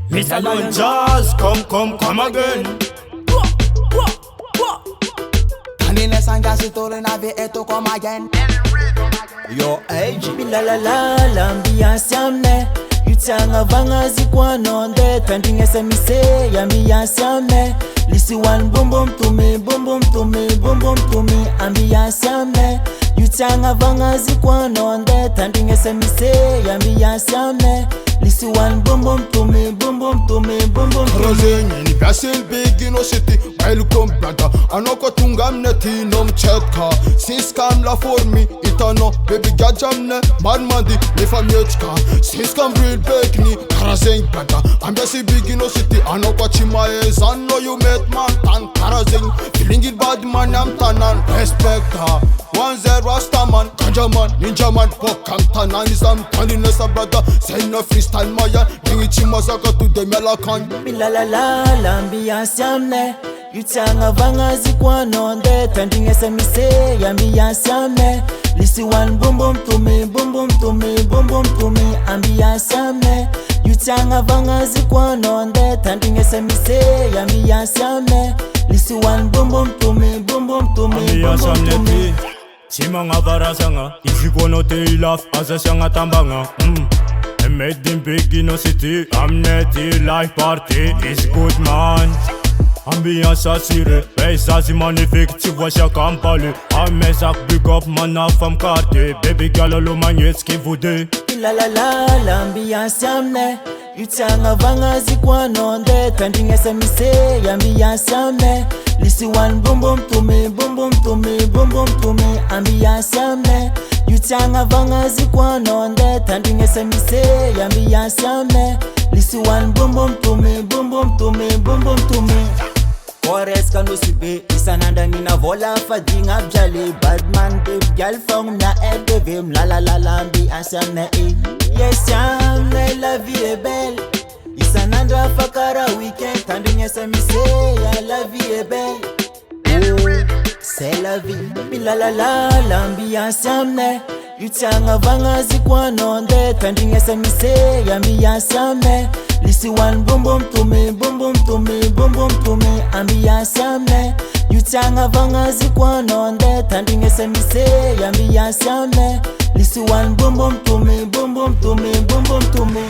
Mr. Lion Jazz, come again. Kanine sangasi tole na ve eto come again. Yo AIJY la l'ambiance yamne Yutanga vanga zikwanonde Tanding SMC ambiance yamne Lisi one boom boom to me, boom boom to me, boom boom to me Ambiance yamne Yutanga vanga zikwanonde Tanding SMC ambiance yamne Lisi one boom boom to me, boom boom to me, boom boom to me Rosenye ni Brazil big in city. Welcome brother. Anoko tungam neti nom chetka. Sis kam la for me. Itano baby gajamne. Marmandi ni famietka. Sis kam real big ni. Karazeng brother. I'm just big in city. Anoko chimae zanno you met man tan karazeng. Feeling it bad man am tanan. Respect her. 1-0 Rastaman, Ganjaman, Ninjaman, Pokam Tanan Isam, Taninesa brother, say no freestyle Mayan, Diwichi Masaka to the Melakan. La l'ambiance yamne, Yutanga vanga zikwanonde, Tanding SMC, ambiance yamne, Lisi one boom boom to me, boom boom to me, boom boom to me, ambiance yamne, Yutanga vanga zikwanonde, Tanding SMC, ambiance yamne, Lisi one boom boom to me, boom boom to me, boom boom to me. Simanga varasanga, isikono te ilaf, asasanga tambanga. Made in big in city, I'm neti life party, is good man. Ambiance assurée, paysage magnifique, tu vois chaque empalé. Amesak big up, man a femme quartier, baby girl lo magnet qui vous dit. L'ambiance yamne, Yutanga vanga zikwanonde, Tanding SMC, ambiance yamne. Lisi one boom boom to me, boom boom to me, boom boom to me, ambiance yamne. Yutanga vanga zikwanonde, Tanding SMC, ambiance yamne. Lisi one boom boom to me, boom boom to me, boom boom to me. Forest kanu sibe isananda nina vola fading abjali badman babe gal fong na edevim la ambiance yamne Yes yamne la vie est belle. Isananda fakara weekend Tanding SMC la vie est belle. C'est la vie. L'ambiance yamne, Yutanga vanga zikwanonde, Tanding SMC ambiance yamne. Lisi one boom boom to me, boom boom to me, boom boom to me, ambiance yamne. Yutanga vanga zikwanonde, Tanding SMC ambiance yamne. Lisi one boom boom to me, boom boom to me, boom boom to me.